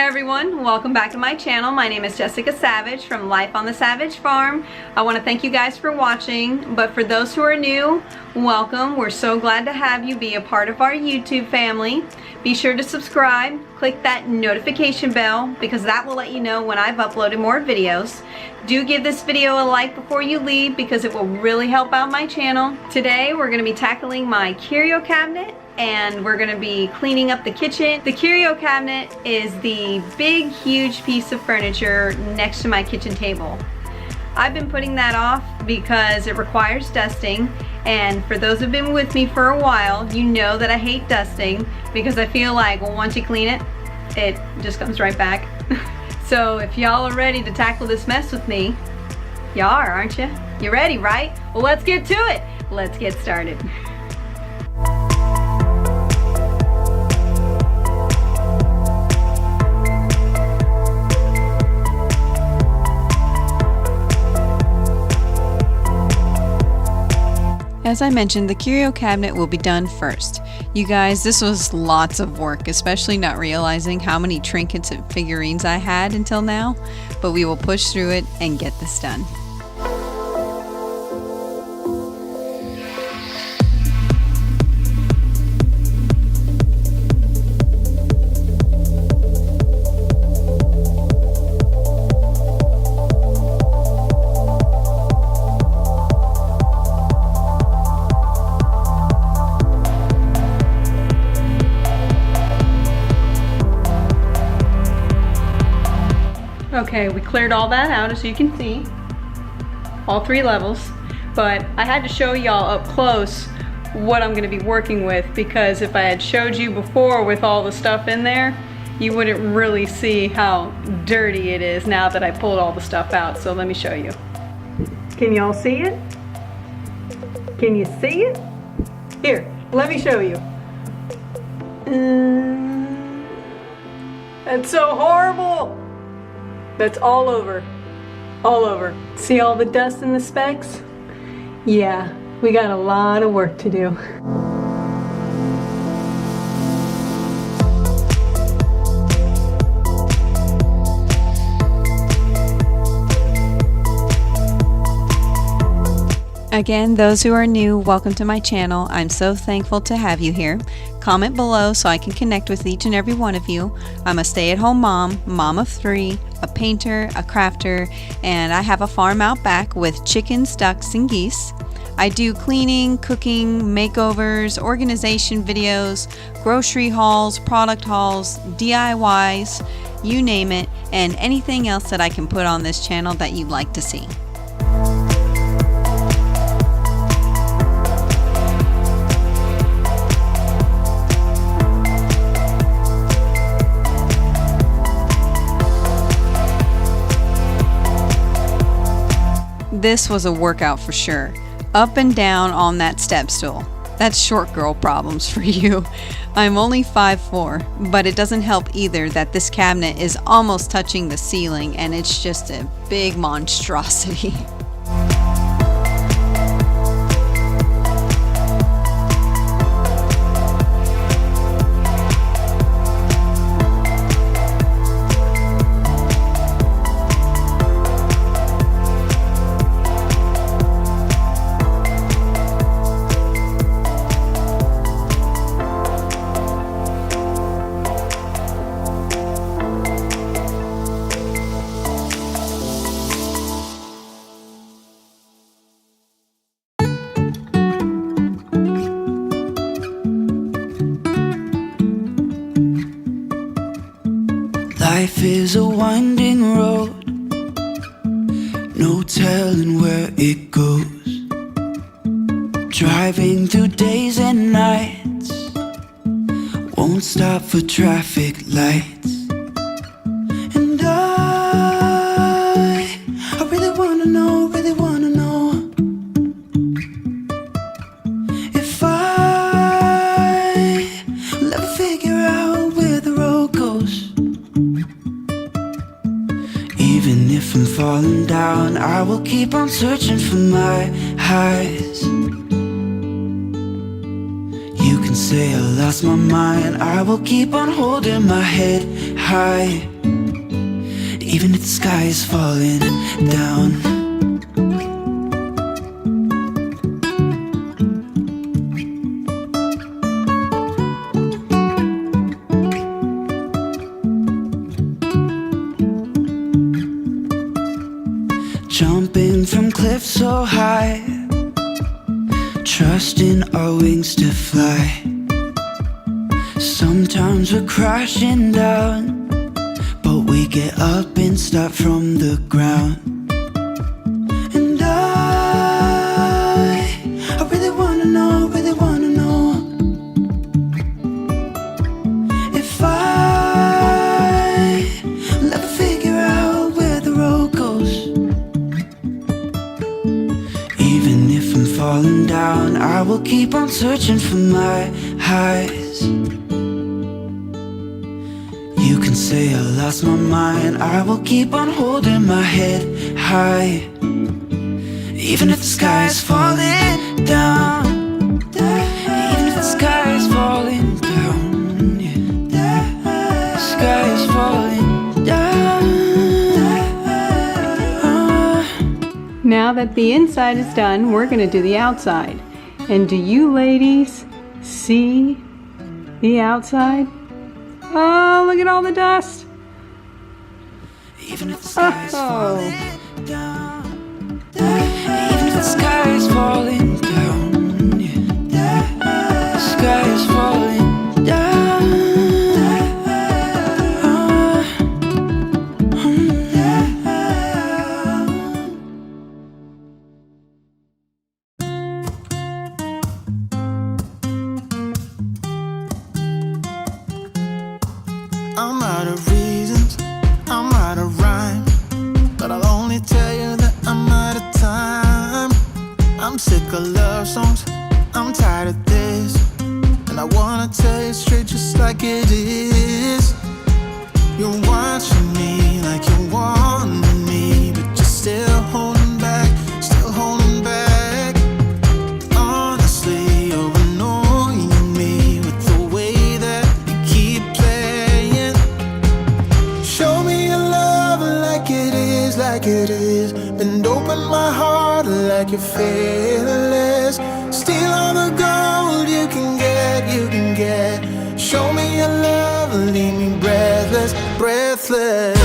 everyone, welcome back to my channel. My name is Jessica Savage from Life on the Savage Farm. I want to thank you guys for watching, but for those who are new, welcome. We're so glad to have you be a part of our YouTube family. Be sure to subscribe, click that notification bell because that will let you know when I've uploaded more videos. Do give this video a like before you leave because it will really help out my channel. Today we're going to be tackling my curio cabinet and we're going to be cleaning up the kitchen. The curio cabinet is the big huge piece of furniture next to my kitchen table. I've been putting that off because it requires dusting, and for those who've been with me for a while, you know that I hate dusting because I feel like once you clean it, it just comes right back. So if y'all are ready to tackle this mess with me, y'all are, aren't you? You ready, right? Well, let's get to it. Let's get started. As I mentioned, the curio cabinet will be done first. You guys, this was lots of work, especially not realizing how many trinkets and figurines I had until now, but we will push through it and get this done. Okay, we cleared all that out as you can see, all 3 levels, but I had to show y'all up close what I'm going to be working with because if I had showed you before with all the stuff in there, you wouldn't really see how dirty it is now that I pulled all the stuff out. So let me show you. Can y'all see it? Can you see it? Here, let me show you. That's so horrible. That's all over. All over. See all the dust and the specks? Yeah, we got a lot of work to do. Again, those who are new, welcome to my channel. I'm so thankful to have you here. Comment below so I can connect with each and every one of you. I'm a stay-at-home mom, mom of 3, a painter, a crafter, and I have a farm out back with chickens, ducks, and geese. I do cleaning, cooking, makeovers, organization videos, grocery hauls, product hauls, DIYs, you name it, and anything else that I can put on this channel that you'd like to see. This was a workout for sure. Up and down on that step stool. That's short girl problems for you. I'm only 5'4", but it doesn't help either that this cabinet is almost touching the ceiling and it's just a big monstrosity. Life is a winding road, no telling where it goes. Driving through days and nights, won't stop for traffic lights. And I really wanna know if I'll ever figure out where the road goes. Even if I'm falling down, I will keep on searching for my highs. You can say I lost my mind, I will keep on holding my head high. even if the sky is falling down. Jumping from cliffs so high, trusting our wings to fly. Sometimes we're crashing down, but we get up and start from the ground. And I really wanna know, if I'll ever figure out where the road goes. Even if I'm falling down, I will keep on searching for my highs. You can say I lost my mind, I will keep on holding my head high. Even if the sky is falling down, even if the sky is falling down, yeah. The sky is falling down. Now that the inside is done, we're going to do the outside. And do you ladies see the outside? Oh, look at all the dust. Even if the sky is falling down, even if the sky is falling down, yeah. The sky is falling down. I'm out of reasons, I'm out of rhyme, but I'll only tell you that I'm out of time. I'm sick of love songs, I'm tired of this, and I wanna tell you straight just like it is. You're watching me like you want me, but you're still holding back, still holding back. Honestly, you're annoying me with the way that you keep playing. Show me your love like it is, like it is. Bend open my heart like you're fearless. Steal all the gold you can get, you can get. Show me your love, leave me breathless, breathless.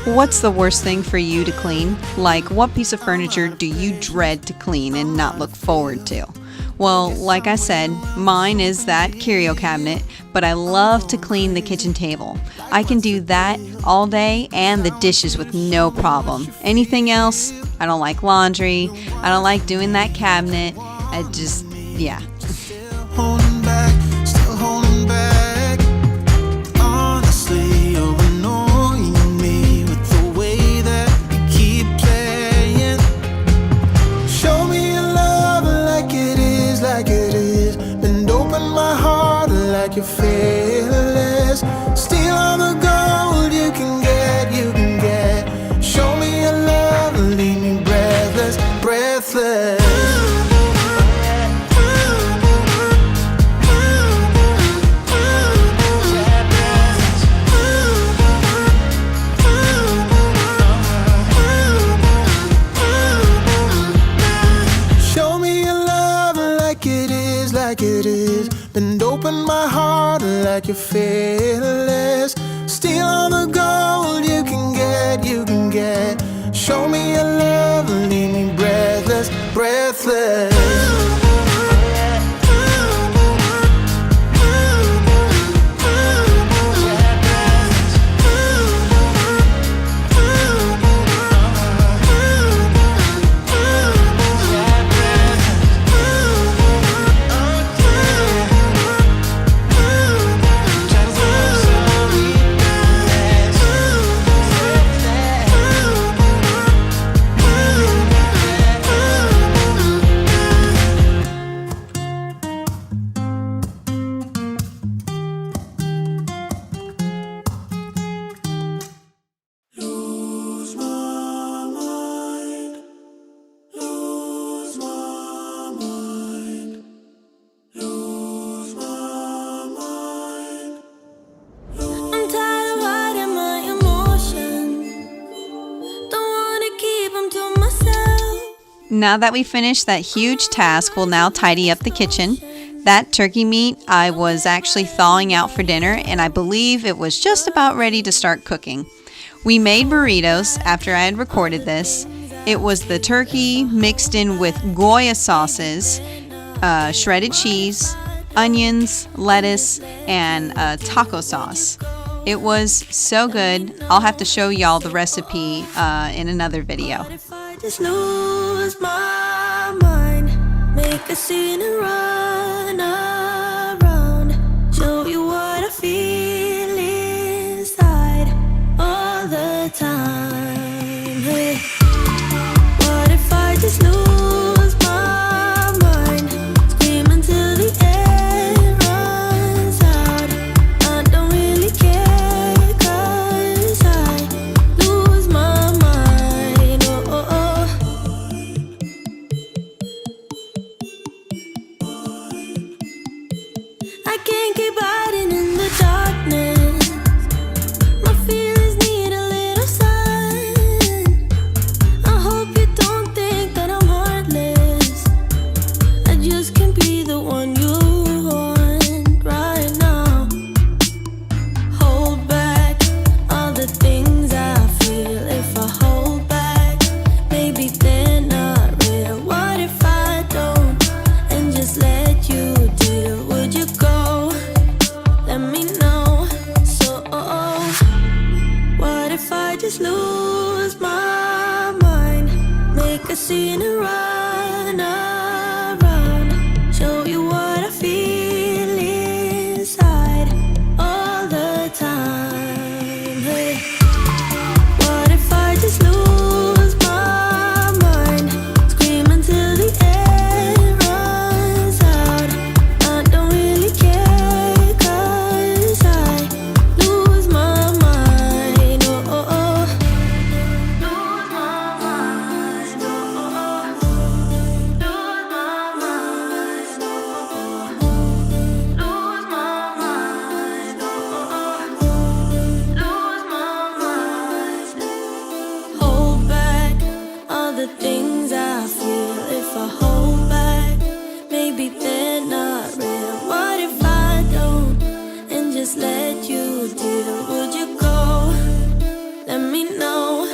What's the worst thing for you to clean? Like, what piece of furniture do you dread to clean and not look forward to? Well, like I said, mine is that curio cabinet, but I love to clean the kitchen table. I can do that all day and the dishes with no problem. Anything else? I don't like laundry. I don't like doing that cabinet. Yeah. Holding back, still holding back. Honestly, you're annoying me with the way that you keep playing. Show me your love like it is, like it is. Bend open my heart like you're fearless. Steal all the gold you can get, you can get. Show me your love, leave me breathless, breathless. Like it is, bend open my heart like you're fearless. Steal all the gold you can get, you can get. Show me your love, leave me breathless, breathless. Now that we finished that huge task, we'll now tidy up the kitchen. That turkey meat I was actually thawing out for dinner, and I believe it was just about ready to start cooking. We made burritos after I had recorded this. It was the turkey mixed in with Goya sauces, shredded cheese, onions, lettuce, and taco sauce. It was so good. I'll have to show y'all the recipe in another video. Just lose my mind, make a scene and run around, show you what I feel inside all the time. Hey, what if I just lose my mind, scream until the air runs out? I don't really care, 'cause I lose my mind. Oh, oh, oh. I can't keep hiding in the darkness. My feelings need a little sun. I hope you don't think that I'm heartless. I just can't be the one you want right now. Hold back all the things I feel. If I hold back, maybe they're not real. What if I don't and just let you deal? Would you go? Let me know. So, what if I just lose my mind, make a scene and run around, show you what I feel inside all the time. Hey, what if I just lose my mind, scream until the air runs out? I don't really care, 'cause I lose my mind. Oh, oh, oh. Lose my mind. Oh, oh, oh. Lose my mind. Oh, oh, oh. Lose my mind. Oh, oh, oh. Lose my mind. Hold back all the things I feel. If I hold back, maybe they're not real. What if I don't and just let you deal? Would you go? Let me know.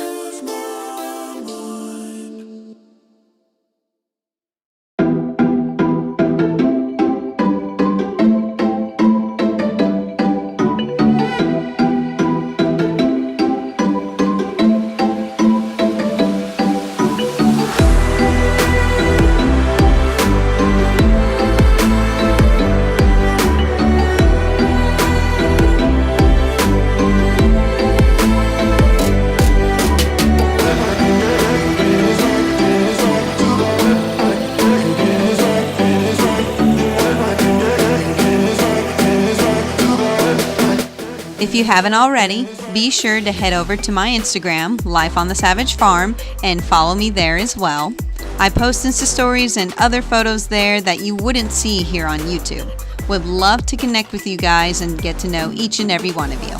If you haven't already, be sure to head over to my Instagram, Life on the Savage Farm, and follow me there as well. I post Insta stories and other photos there that you wouldn't see here on YouTube. Would love to connect with you guys and get to know each and every one of you.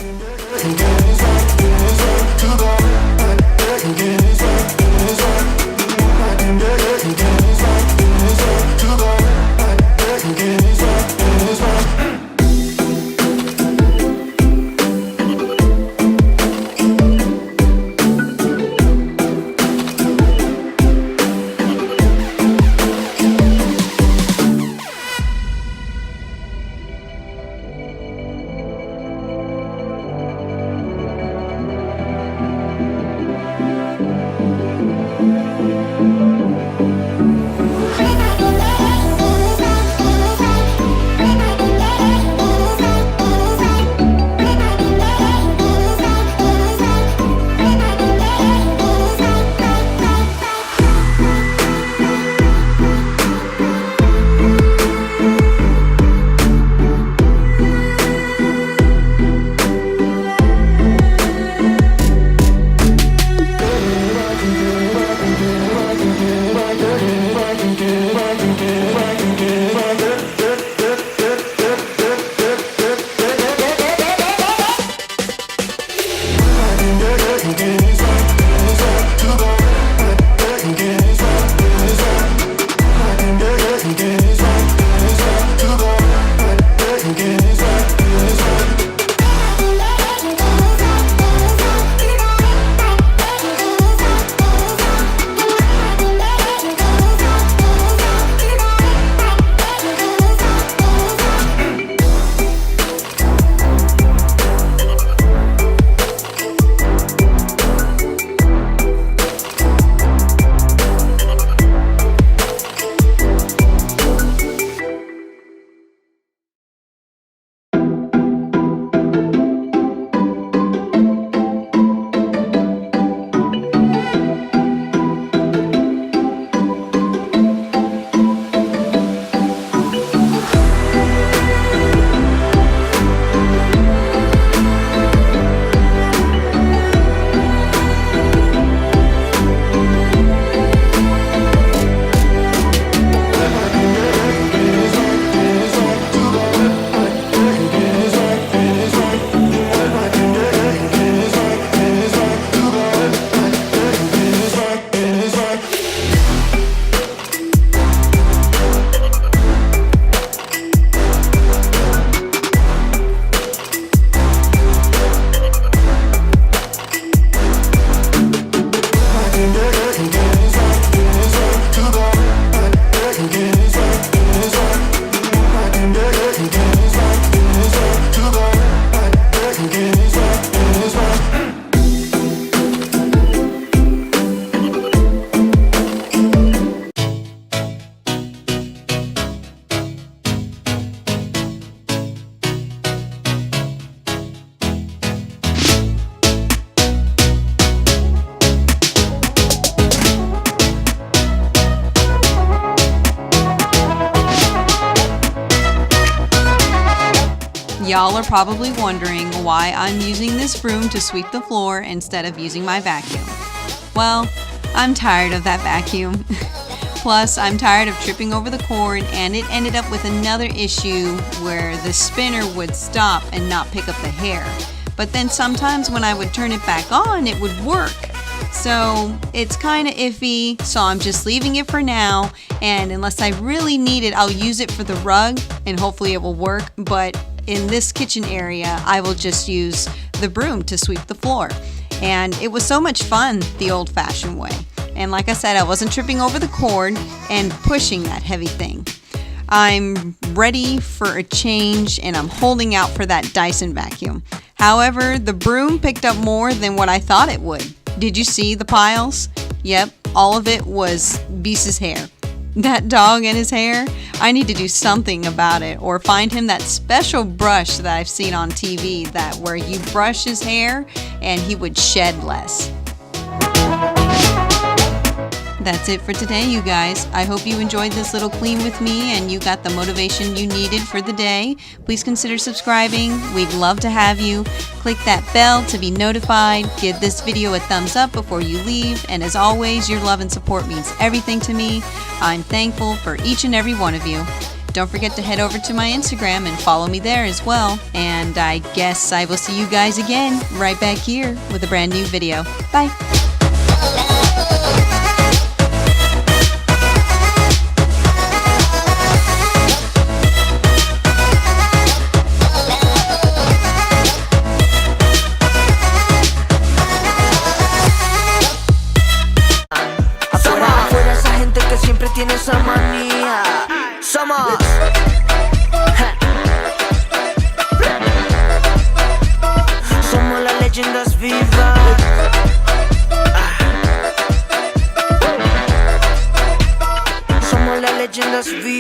Y'all are probably wondering why I'm using this broom to sweep the floor instead of using my vacuum. Well, I'm tired of that vacuum. Plus, I'm tired of tripping over the cord, and it ended up with another issue where the spinner would stop and not pick up the hair. But then sometimes when I would turn it back on, it would work. So it's kind of iffy, so I'm just leaving it for now, and unless I really need it, I'll use it for the rug and hopefully it will work. But in this kitchen area, I will just use the broom to sweep the floor. And it was so much fun the old-fashioned way. And like I said, I wasn't tripping over the cord and pushing that heavy thing. I'm ready for a change, and I'm holding out for that Dyson vacuum. However, the broom picked up more than what I thought it would. Did you see the piles? Yep, all of it was Beast's hair. That dog and his hair, I need to do something about it, or find him that special brush that I've seen on TV that where you brush his hair and he would shed less. That's it for today, you guys. I hope you enjoyed this little clean with me and you got the motivation you needed for the day. Please consider subscribing. We'd love to have you. Click that bell to be notified. Give this video a thumbs up before you leave. And as always, your love and support means everything to me. I'm thankful for each and every one of you. Don't forget to head over to my Instagram and follow me there as well. And I guess I will see you guys again right back here with a brand new video. Bye. Siempre tiene esa manía. Somos somos las leyendas vivas. Somos las leyendas vivas.